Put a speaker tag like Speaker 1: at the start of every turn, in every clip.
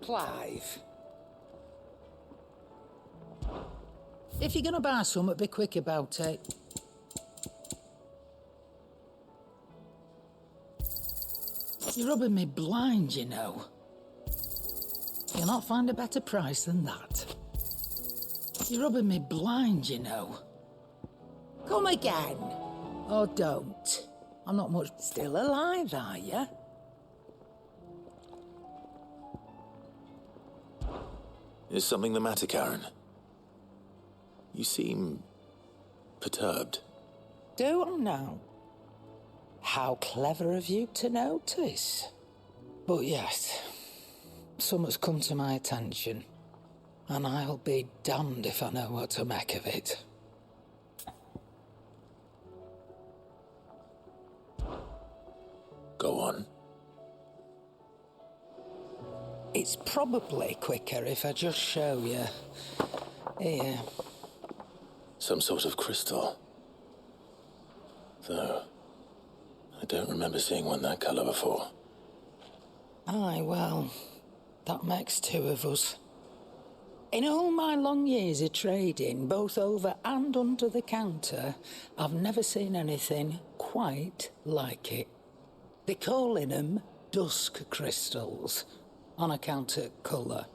Speaker 1: Clive. If you're gonna buy something, be quick about it. You're rubbing me blind, you know. You'll not find a better price than that. You're rubbing me blind, you know. Come again. Or don't. I'm not much... Still alive, are you?
Speaker 2: Is something the matter, Karen? You seem... perturbed.
Speaker 1: Do I now? How clever of you to notice. But yes, something's come to my attention, and I'll be damned if I know what to make of it.
Speaker 2: Go on.
Speaker 1: It's probably quicker if I just show you. Here.
Speaker 2: Some sort of crystal. Though, I don't remember seeing one that colour before.
Speaker 1: Aye, well, that makes two of us. In all my long years of trading, both over and under the counter, I've never seen anything quite like it. They're calling them Dusk crystals, on account of colour.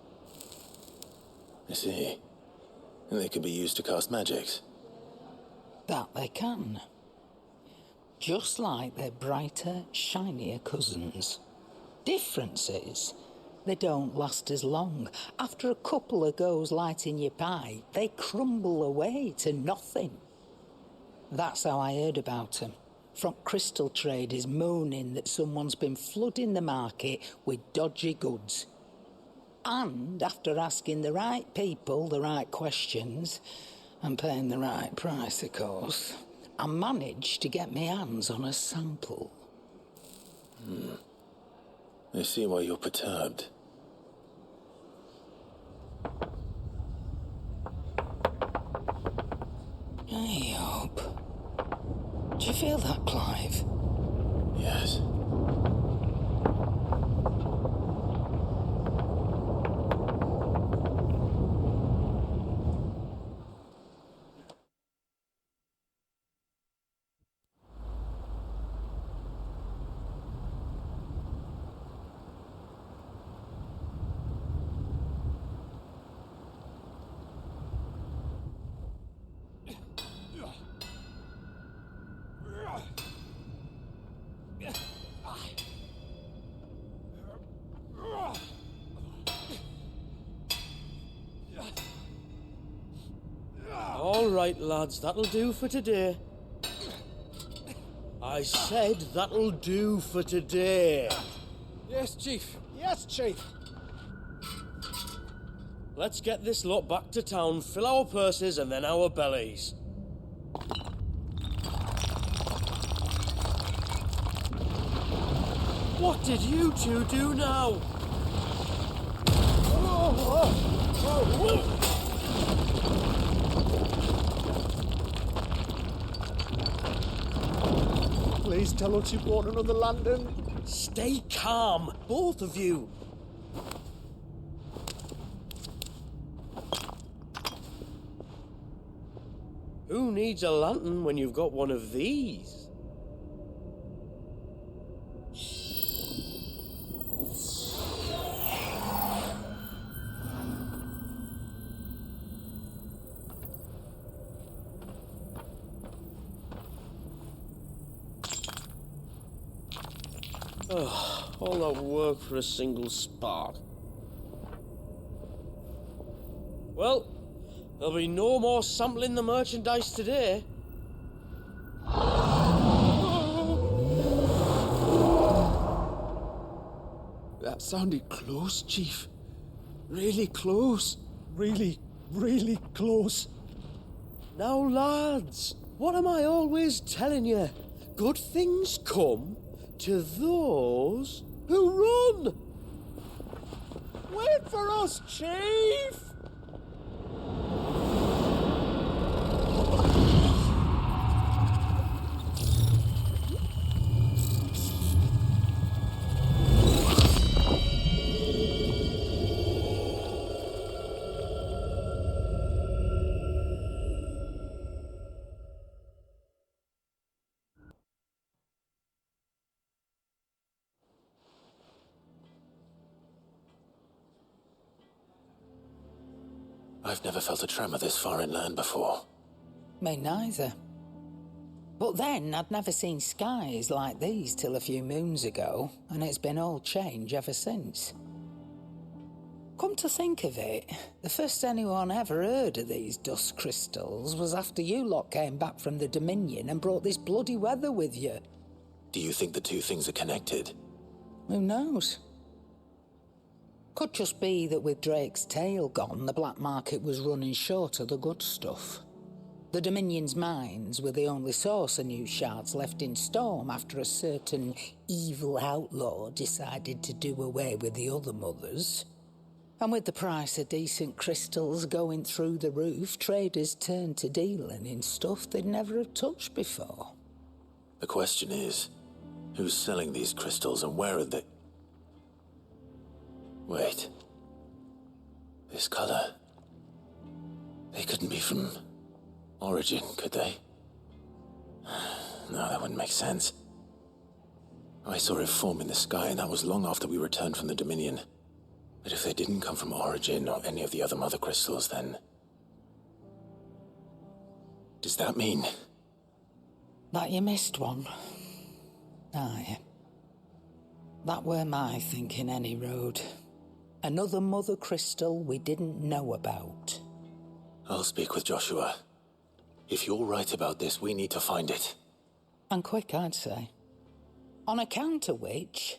Speaker 2: I see. And they can be used to cast magics.
Speaker 1: That they can. Just like their brighter, shinier cousins. Difference is, they don't last as long. After a couple of goes lighting your pipe, they crumble away to nothing. That's how I heard about them. From crystal traders moaning that someone's been flooding the market with dodgy goods. And after asking the right people the right questions, and paying the right price, of course, I managed to get my hands on a sample.
Speaker 2: I see why you're perturbed.
Speaker 1: I hope. Do you feel that, Clive?
Speaker 2: Yes.
Speaker 3: All right, lads, that'll do for today. I said that'll do for today.
Speaker 4: Yes, Chief. Yes, Chief.
Speaker 3: Let's get this lot back to town, fill our purses and then our bellies. What did you two do now?
Speaker 4: Please tell us you brought another lantern.
Speaker 3: Stay calm, both of you. Who needs a lantern when you've got one of these? All that work for a single spark. Well, there'll be no more sampling the merchandise today.
Speaker 4: That sounded close, Chief. Really close. Really, really close.
Speaker 3: Now, lads, what am I always telling you? Good things come to those who run.
Speaker 4: Wait for us, Chief!
Speaker 2: I've never felt a tremor this far inland before.
Speaker 1: Me neither. But then I'd never seen skies like these till a few moons ago, and it's been all change ever since. Come to think of it, the first anyone ever heard of these dust crystals was after you lot came back from the Dominion and brought this bloody weather with you.
Speaker 2: Do you think the two things are connected?
Speaker 1: Who knows? Could just be that with Drake's tail gone, the black market was running short of the good stuff. The Dominion's mines were the only source of new shards left in Storm after a certain evil outlaw decided to do away with the other mothers. And with the price of decent crystals going through the roof, traders turned to dealing in stuff they'd never have touched before.
Speaker 2: The question is, who's selling these crystals and where are they? Wait. This color. They couldn't be from Origin, could they? No, that wouldn't make sense. I saw it form in the sky, and that was long after we returned from the Dominion. But if they didn't come from Origin or any of the other mother crystals, then... does that mean...
Speaker 1: That you missed one? Aye. That were my thinking, any road. Another mother crystal we didn't know about.
Speaker 2: I'll speak with Joshua. If you're right about this, we need to find it.
Speaker 1: And quick, I'd say. On account of which,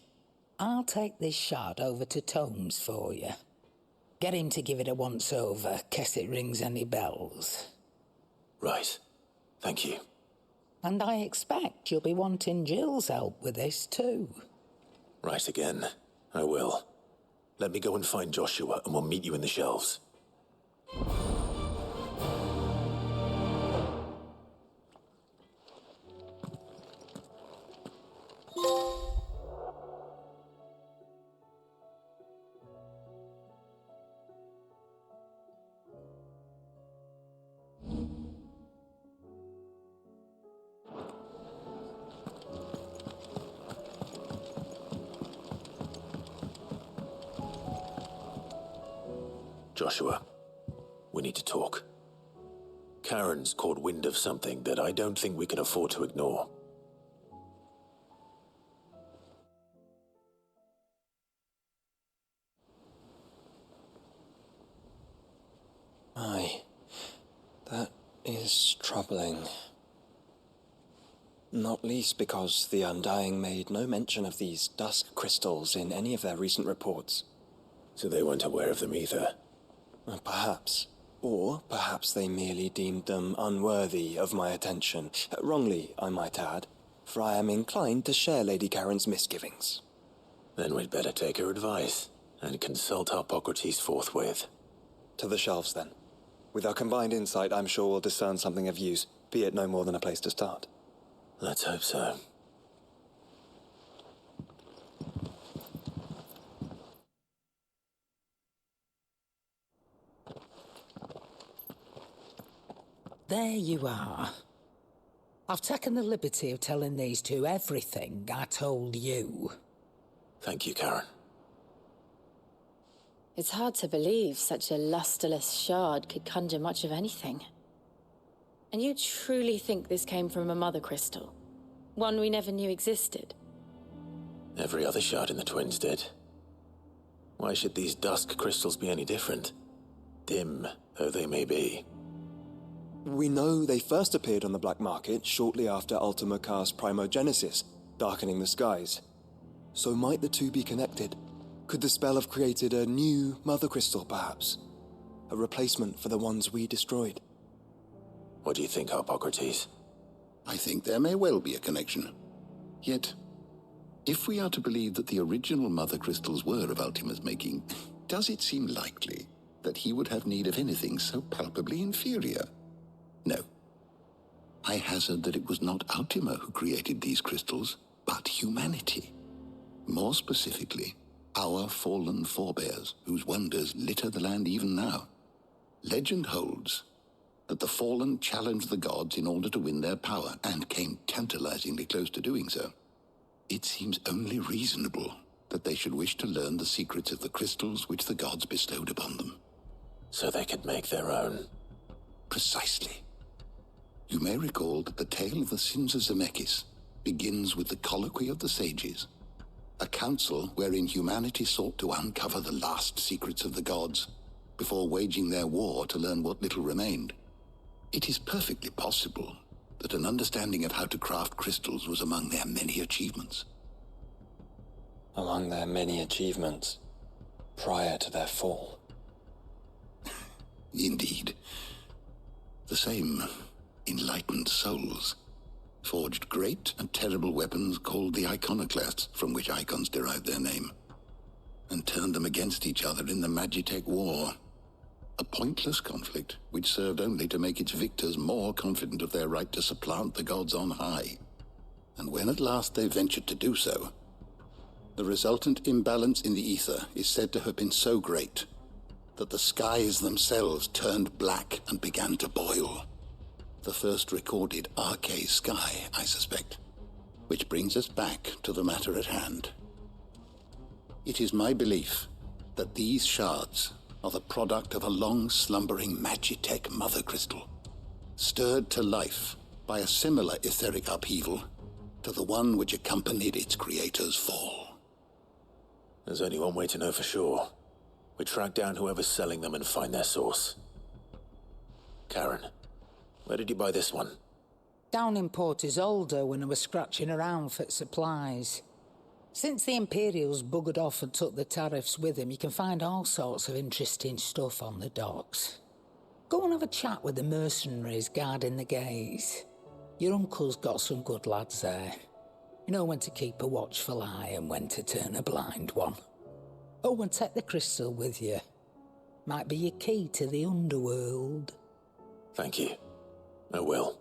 Speaker 1: I'll take this shard over to Tomes for you. Get him to give it a once-over, case it rings any bells.
Speaker 2: Right. Thank you.
Speaker 1: And I expect you'll be wanting Jill's help with this, too.
Speaker 2: Right again. I will. Let me go and find Joshua, and we'll meet you in the shelves. Joshua, we need to talk. Karen's caught wind of something that I don't think we can afford to ignore.
Speaker 5: Aye, that is troubling. Not least because the Undying made no mention of these Dusk crystals in any of their recent reports.
Speaker 2: So they weren't aware of them either.
Speaker 5: Perhaps. Or perhaps they merely deemed them unworthy of my attention. Wrongly, I might add, for I am inclined to share Lady Karen's misgivings.
Speaker 2: Then we'd better take her advice and consult Hippocrates forthwith.
Speaker 5: To the shelves, then. With our combined insight, I'm sure we'll discern something of use, be it no more than a place to start.
Speaker 2: Let's hope so.
Speaker 1: There you are. I've taken the liberty of telling these two everything I told you.
Speaker 2: Thank you, Karen.
Speaker 6: It's hard to believe such a lusterless shard could conjure much of anything. And you truly think this came from a mother crystal? One we never knew existed?
Speaker 2: Every other shard in the Twins did. Why should these Dusk crystals be any different? Dim though they may be.
Speaker 5: We know they first appeared on the black market shortly after Ultima Car's primogenesis, darkening the skies. So might the two be connected? Could the spell have created a new mother crystal, perhaps? A replacement for the ones we destroyed?
Speaker 2: What do you think, Hippocrates?
Speaker 7: I think there may well be a connection. Yet, if we are to believe that the original mother crystals were of Ultima's making, does it seem likely that he would have need of anything so palpably inferior? No. I hazard that it was not Ultima who created these crystals, but humanity. More specifically, our fallen forebears, whose wonders litter the land even now. Legend holds that the fallen challenged the gods in order to win their power, and came tantalizingly close to doing so. It seems only reasonable that they should wish to learn the secrets of the crystals which the gods bestowed upon them.
Speaker 2: So they could make their own.
Speaker 7: Precisely. You may recall that the tale of the sins of Zemeckis begins with the Colloquy of the Sages, a council wherein humanity sought to uncover the last secrets of the gods before waging their war to learn what little remained. It is perfectly possible that an understanding of how to craft crystals was among their many achievements.
Speaker 5: Among their many achievements, prior to their fall.
Speaker 7: Indeed. The same enlightened souls forged great and terrible weapons called the iconoclasts, from which icons derived their name, and turned them against each other in the Magitech War. A pointless conflict which served only to make its victors more confident of their right to supplant the gods on high. And when at last they ventured to do so, the resultant imbalance in the ether is said to have been so great that the skies themselves turned black and began to boil. The first recorded arcade sky, I suspect. Which brings us back to the matter at hand. It is my belief that these shards are the product of a long-slumbering Magitech mother crystal, stirred to life by a similar etheric upheaval to the one which accompanied its creator's fall.
Speaker 2: There's only one way to know for sure. We track down whoever's selling them and find their source. Karen, where did you buy this one?
Speaker 1: Down in Port Isolde when I was scratching around for supplies. Since the Imperials buggered off and took the tariffs with them, you can find all sorts of interesting stuff on the docks. Go and have a chat with the mercenaries guarding the gates. Your uncle's got some good lads there. You know when to keep a watchful eye and when to turn a blind one. Oh, and take the crystal with you. Might be your key to the underworld.
Speaker 2: Thank you. I will.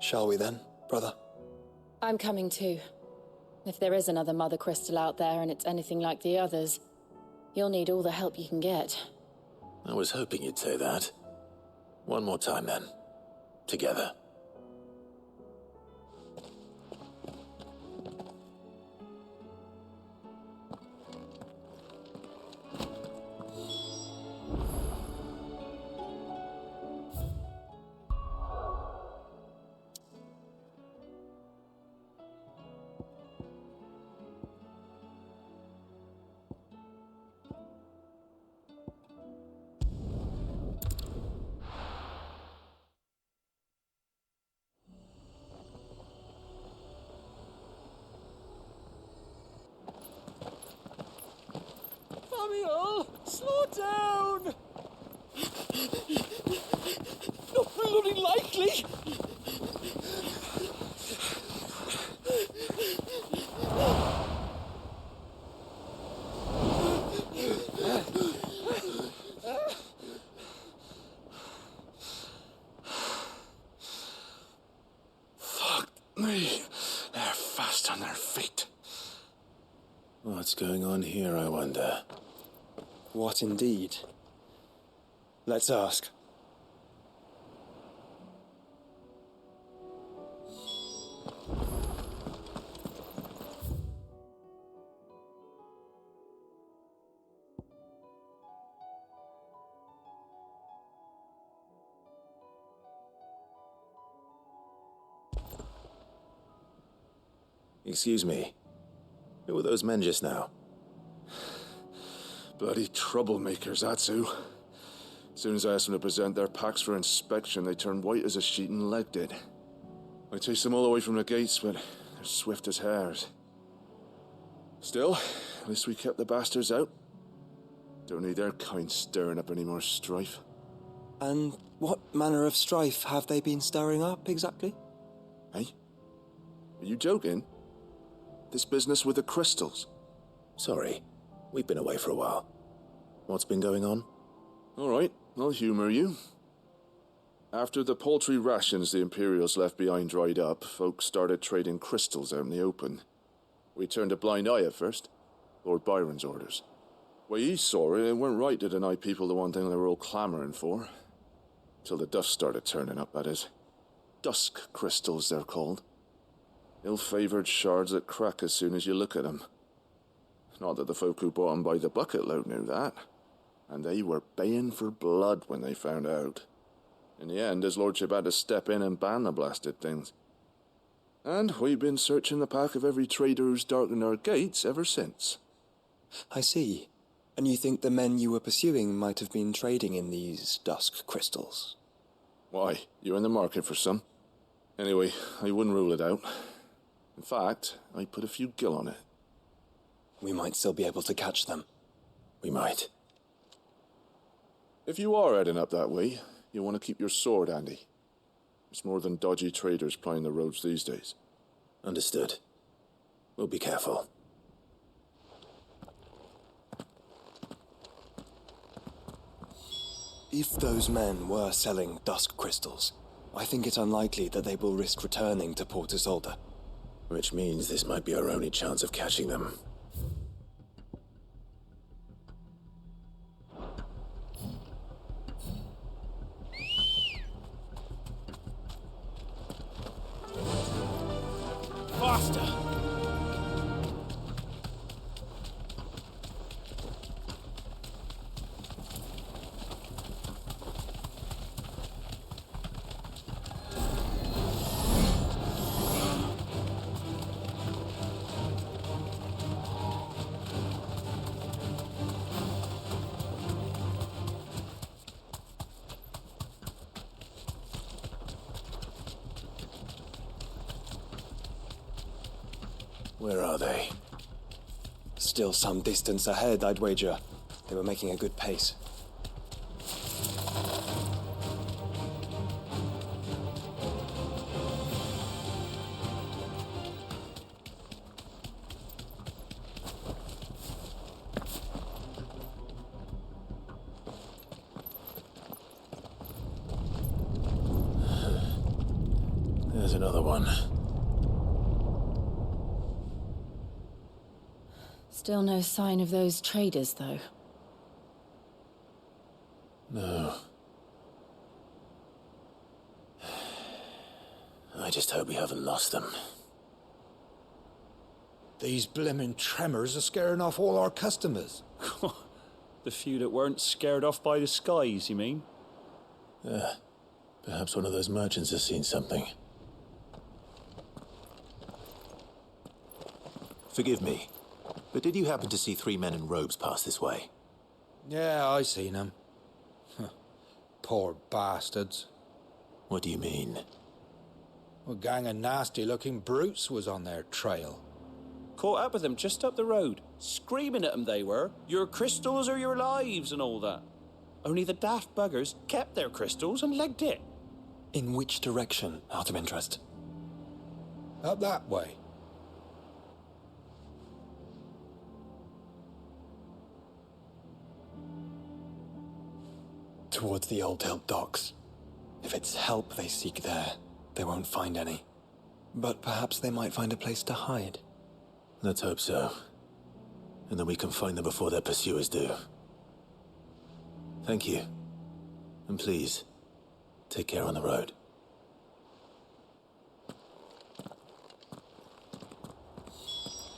Speaker 5: Shall we then, brother?
Speaker 6: I'm coming too. If there is another mother crystal out there and it's anything like the others, you'll need all the help you can get.
Speaker 2: I was hoping you'd say that. One more time then. Together.
Speaker 4: Samuel, slow down! Not bloody likely!
Speaker 2: Fuck me. They're fast on their feet. What's going on here, I wonder?
Speaker 5: What indeed? Let's ask.
Speaker 2: Excuse me. Who were those men just now?
Speaker 8: Bloody troublemakers, that's who. As soon as I asked them to present their packs for inspection, they turned white as a sheet and legged it. I chased them all the way from the gates, but they're swift as hares. Still, at least we kept the bastards out. Don't need their kind stirring up any more strife.
Speaker 5: And what manner of strife have they been stirring up, exactly?
Speaker 8: Hey? Are you joking? This business with the crystals?
Speaker 2: Sorry. We've been away for a while. What's been going on?
Speaker 8: All right, I'll humor you. After the paltry rations the Imperials left behind dried up, folks started trading crystals out in the open. We turned a blind eye at first. Lord Byron's orders. Way he saw it, it weren't right to deny people the one thing they were all clamoring for. Till the dust started turning up, that is. Dusk crystals, they're called. Ill-favored shards that crack as soon as you look at them. Not that the folk who bought 'em by the bucket load knew that. And they were baying for blood when they found out. In the end, his lordship had to step in and ban the blasted things. And we've been searching the pack of every trader who's darkened our gates ever since.
Speaker 5: I see. And you think the men you were pursuing might have been trading in these Dusk crystals?
Speaker 8: Why, you're in the market for some. Anyway, I wouldn't rule it out. In fact, I'd put a few gil on it.
Speaker 5: We might still be able to catch them.
Speaker 2: We might.
Speaker 8: If you are heading up that way, you'll want to keep your sword handy. It's more than dodgy traders plying the roads these days.
Speaker 2: Understood. We'll be careful.
Speaker 5: If those men were selling Dusk crystals, I think it unlikely that they will risk returning to Port Isolde.
Speaker 2: Which means this might be our only chance of catching them.
Speaker 4: Faster!
Speaker 2: Where are they?
Speaker 5: Still some distance ahead, I'd wager. They were making a good pace.
Speaker 2: There's another one.
Speaker 6: Still no sign of those traders, though.
Speaker 2: No. I just hope we haven't lost them.
Speaker 9: These blimmin' tremors are scaring off all our customers.
Speaker 4: The few that weren't scared off by the skies, you mean?
Speaker 2: Perhaps one of those merchants has seen something. Forgive me, but did you happen to see 3 men in robes pass this way?
Speaker 9: Yeah, I seen them. Poor bastards.
Speaker 2: What do you mean?
Speaker 9: A gang of nasty-looking brutes was on their trail.
Speaker 4: Caught up with them just up the road. Screaming at them they were. Your crystals or your lives and all that. Only the daft buggers kept their crystals and legged it.
Speaker 5: In which direction, out of interest?
Speaker 9: Up that way.
Speaker 5: Towards the Old Hill docks. If it's help they seek there, they won't find any. But perhaps they might find a place to hide.
Speaker 2: Let's hope so. And then we can find them before their pursuers do. Thank you. And please, take care on the road.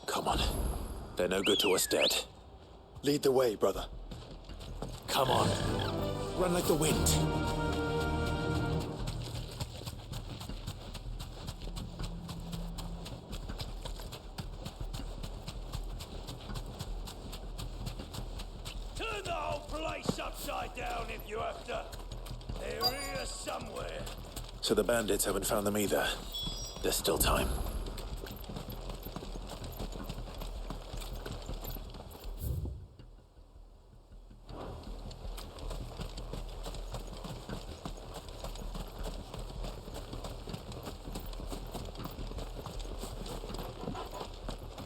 Speaker 2: Come on. They're no good to us dead.
Speaker 5: Lead the way, brother.
Speaker 2: Come on. Run like the wind.
Speaker 4: Turn the whole place upside down if you have to. They're here somewhere.
Speaker 2: So the bandits haven't found them either. There's still time.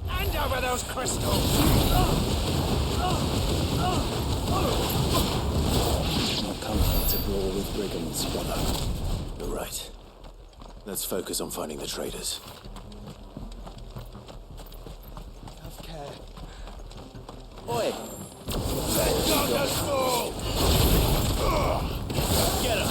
Speaker 4: Hand over those crystals!
Speaker 5: Not come here to brawl with brigands, brother.
Speaker 2: You're right. Let's focus on finding the traders.
Speaker 5: Have care.
Speaker 4: Oi! Let go those fools! Get him!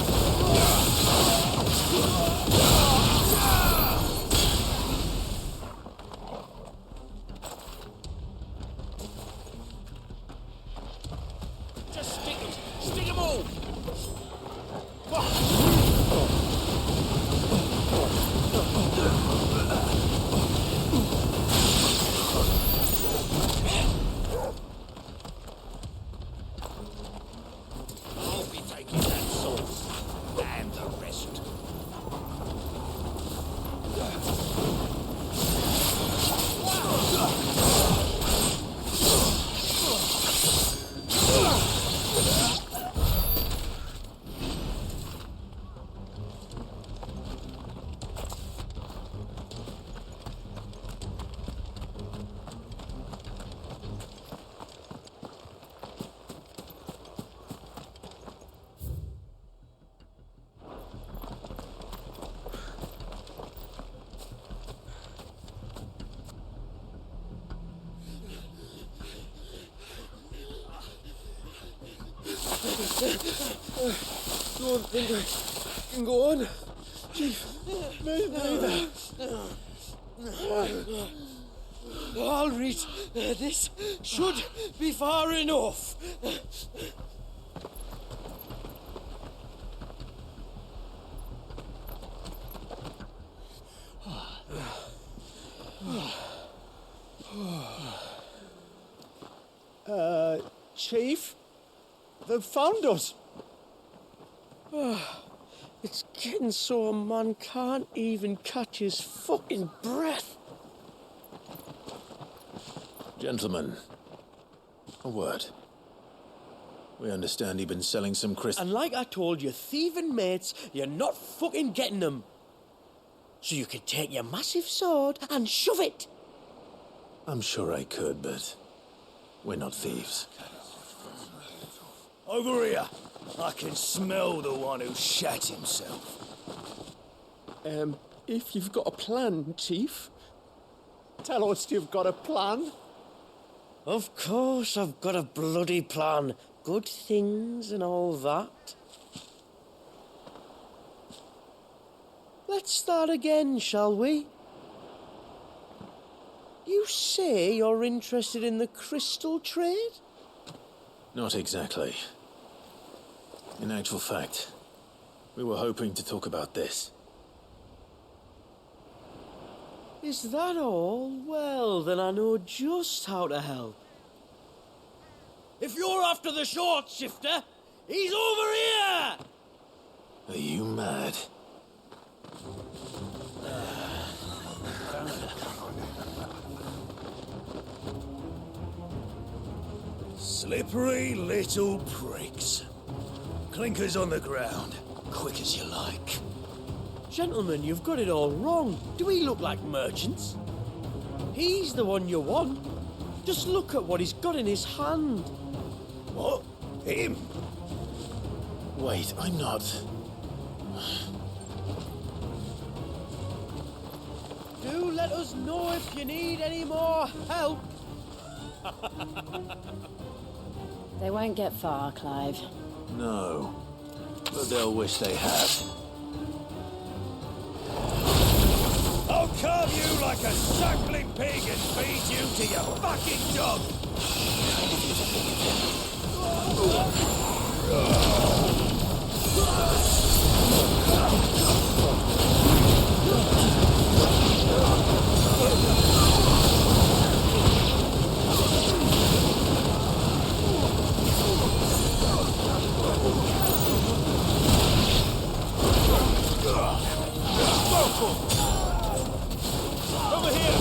Speaker 3: Don't think I can go on. Chief, maybe. All right, this should be far enough.
Speaker 10: Chief? They've found us.
Speaker 3: It's getting so a man can't even catch his fucking breath.
Speaker 2: Gentlemen, a word. We understand you've been selling some crystals.
Speaker 3: And like I told your thieving mates, you're not fucking getting them. So you can take your massive sword and shove it.
Speaker 2: I'm sure I could, but we're not thieves.
Speaker 10: Over here. I can smell the one who shat himself.
Speaker 3: If you've got a plan, Chief.
Speaker 10: Tell us you've got a plan.
Speaker 3: Of course I've got a bloody plan. Good things and all that. Let's start again, shall we? You say you're interested in the crystal trade?
Speaker 2: Not exactly. In actual fact, we were hoping to talk about this.
Speaker 3: Is that all? Well, then I know just how to help. If you're after the short shifter, he's over here!
Speaker 2: Are you mad?
Speaker 10: Slippery little pricks. Clinkers on the ground, quick as you like.
Speaker 3: Gentlemen, you've got it all wrong. Do we look like merchants? He's the one you want. Just look at what he's got in his hand.
Speaker 10: What? Him?
Speaker 2: Wait, I'm not.
Speaker 3: Do let us know if you need any more help.
Speaker 6: They won't get far, Clive.
Speaker 2: No. But they'll wish they had.
Speaker 10: I'll carve you like a suckling pig and feed you to your fucking dog! Over here!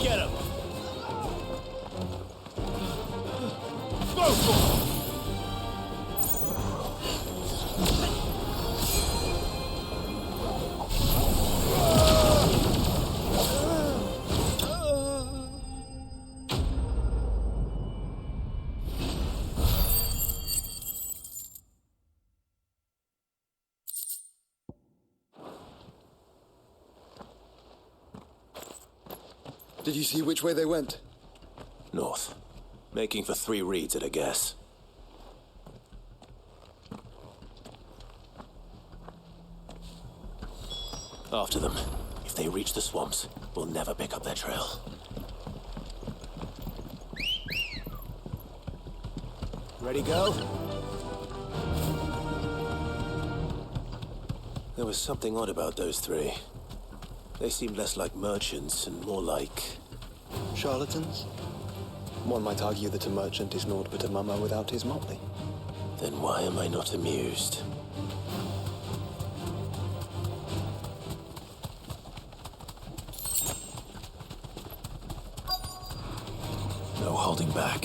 Speaker 10: Get him! Smoke!
Speaker 5: Did you see which way they went?
Speaker 2: North. Making for 3 reeds at a guess. After them. If they reach the swamps, we'll never pick up their trail. Ready, go? There was something odd about those 3. They seemed less like merchants and more like...
Speaker 5: Charlatans? One might argue that a merchant is naught but a mummer without his motley.
Speaker 2: Then why am I not amused? No holding back.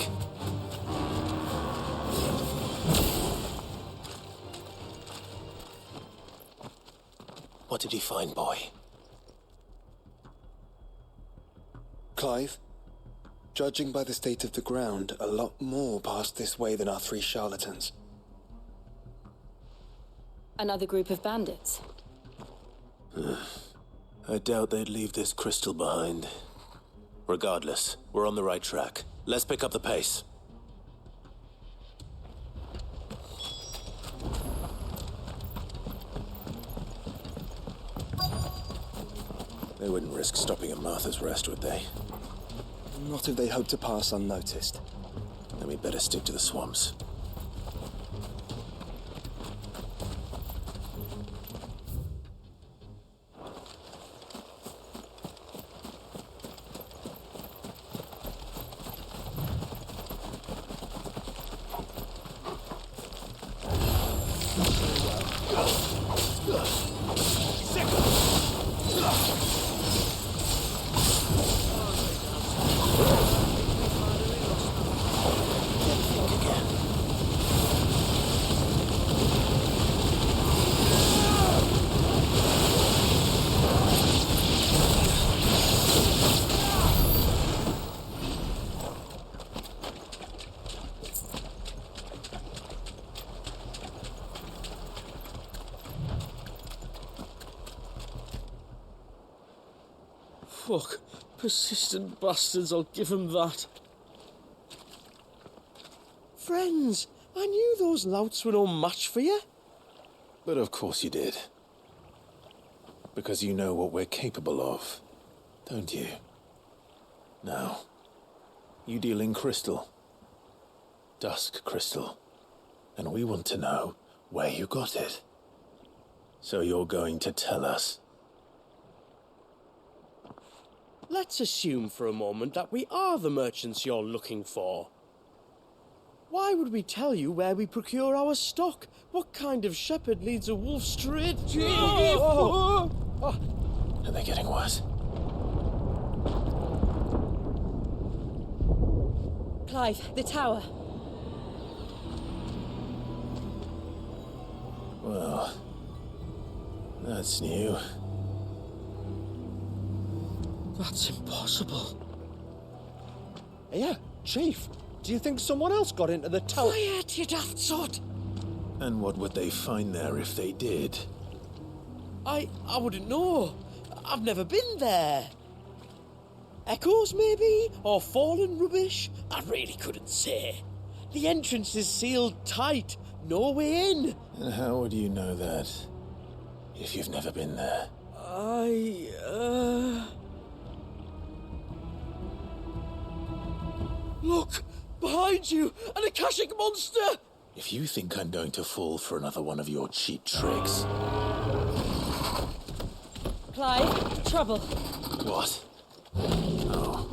Speaker 2: What did you find, boy?
Speaker 5: Clive, judging by the state of the ground, a lot more passed this way than our 3 charlatans.
Speaker 6: Another group of bandits.
Speaker 2: I doubt they'd leave this crystal behind. Regardless, we're on the right track. Let's pick up the pace. They wouldn't risk stopping at Martha's Rest, would they?
Speaker 5: Not if they hope to pass unnoticed.
Speaker 2: Then we'd better stick to the swamps.
Speaker 3: Fuck. Persistent bastards, I'll give them that. Friends, I knew those louts were no match for you.
Speaker 2: But of course you did. Because you know what we're capable of, don't you? Now, you deal in crystal. Dusk crystal. And we want to know where you got it. So you're going to tell us.
Speaker 3: Let's assume for a moment that we are the merchants you're looking for. Why would we tell you where we procure our stock? What kind of shepherd leads a wolf straight?
Speaker 2: Are they getting worse?
Speaker 6: Clive, the tower.
Speaker 2: Well, that's new.
Speaker 3: That's impossible.
Speaker 11: Yeah, Chief. Do you think someone else got into the tower?
Speaker 3: Quiet, you daft sot!
Speaker 2: And what would they find there if they did?
Speaker 3: I wouldn't know. I've never been there. Echoes, maybe? Or fallen rubbish? I really couldn't say. The entrance is sealed tight. No way in.
Speaker 2: And how would you know that? If you've never been there?
Speaker 3: Look! Behind you! An Akashic monster!
Speaker 2: If you think I'm going to fall for another one of your cheap tricks...
Speaker 6: Clive, trouble.
Speaker 2: What? Oh.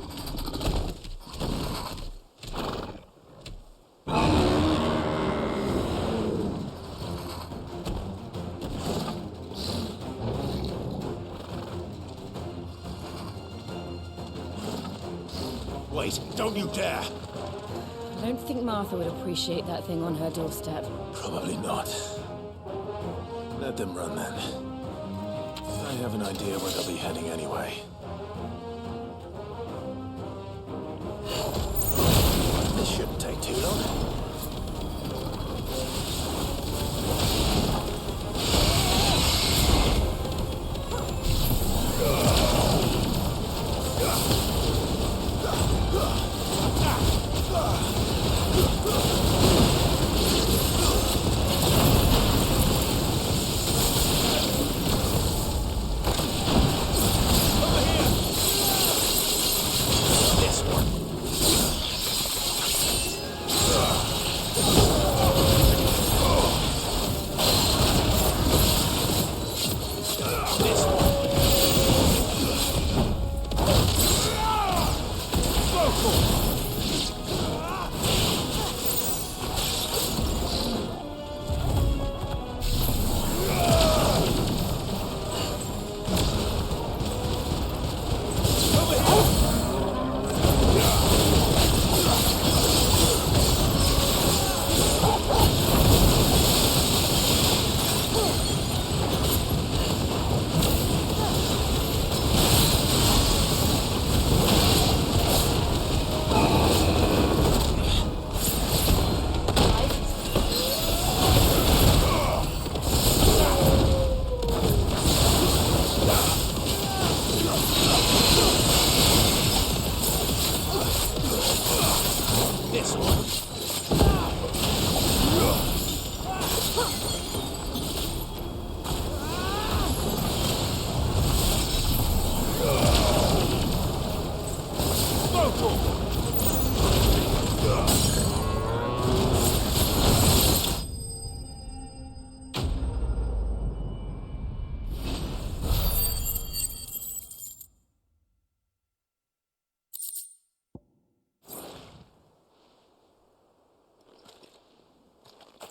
Speaker 10: Wait, don't you dare!
Speaker 6: I don't think Martha would appreciate that thing on her doorstep.
Speaker 2: Probably not. Let them run then. I have an idea where they'll be heading anyway. This shouldn't take too long.
Speaker 10: This one.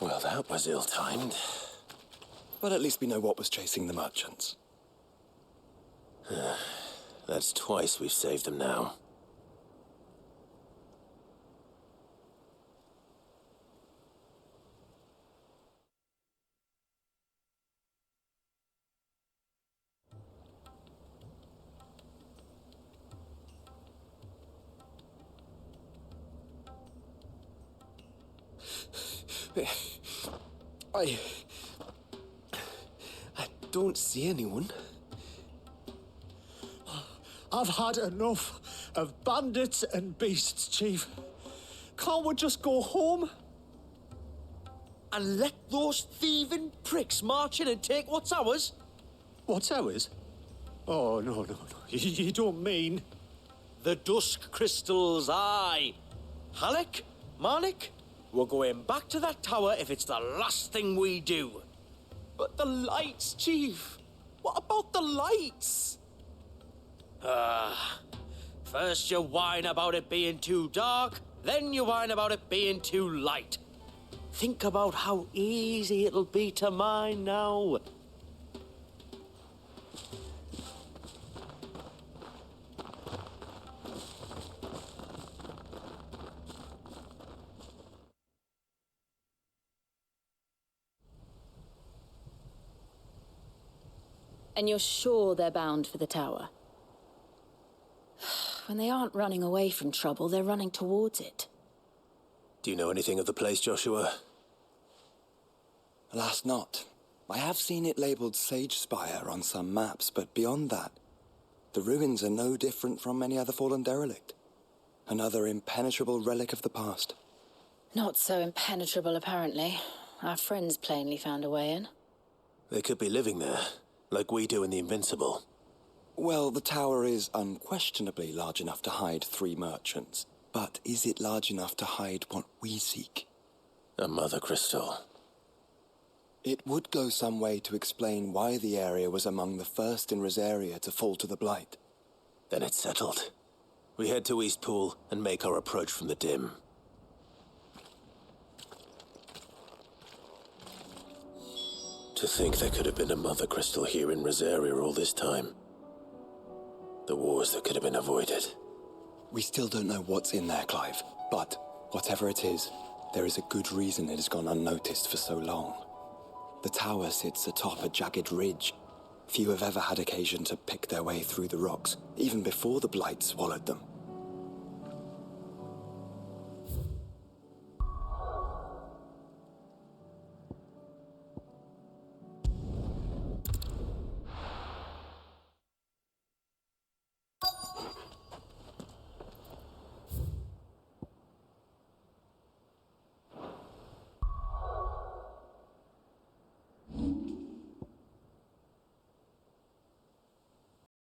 Speaker 2: Well, that was ill-timed.
Speaker 5: But at least we know what was chasing the merchants.
Speaker 2: That's twice we've saved them now.
Speaker 5: I don't see anyone.
Speaker 11: I've had enough of bandits and beasts, Chief. Can't we just go home?
Speaker 3: And let those thieving pricks march in and take what's ours?
Speaker 11: What's ours? Oh, no. You don't mean...
Speaker 3: The Dusk crystals, aye. Halleck, Marnik, we're going back to that tower if it's the last thing we do.
Speaker 11: But the lights, Chief. What about the lights?
Speaker 3: First you whine about it being too dark, then you whine about it being too light. Think about how easy it'll be to mine now.
Speaker 6: And you're sure they're bound for the tower? When they aren't running away from trouble, they're running towards it.
Speaker 2: Do you know anything of the place, Joshua?
Speaker 5: Alas, not. I have seen it labelled Sage Spire on some maps, but beyond that, the ruins are no different from any other fallen derelict. Another impenetrable relic of the past.
Speaker 6: Not so impenetrable, apparently. Our friends plainly found a way in.
Speaker 2: They could be living there, like we do in the Invincible.
Speaker 5: Well, the tower is unquestionably large enough to hide 3 merchants. But is it large enough to hide what we seek?
Speaker 2: A mother crystal.
Speaker 5: It would go some way to explain why the area was among the first in Rosaria to fall to the Blight.
Speaker 2: Then it's settled. We head to Eastpool and make our approach from the dim. To think there could have been a mother crystal here in Rosaria all this time. The wars that could have been avoided.
Speaker 5: We still don't know what's in there, Clive. But whatever it is, there is a good reason it has gone unnoticed for so long. The tower sits atop a jagged ridge. Few have ever had occasion to pick their way through the rocks, even before the Blight swallowed them.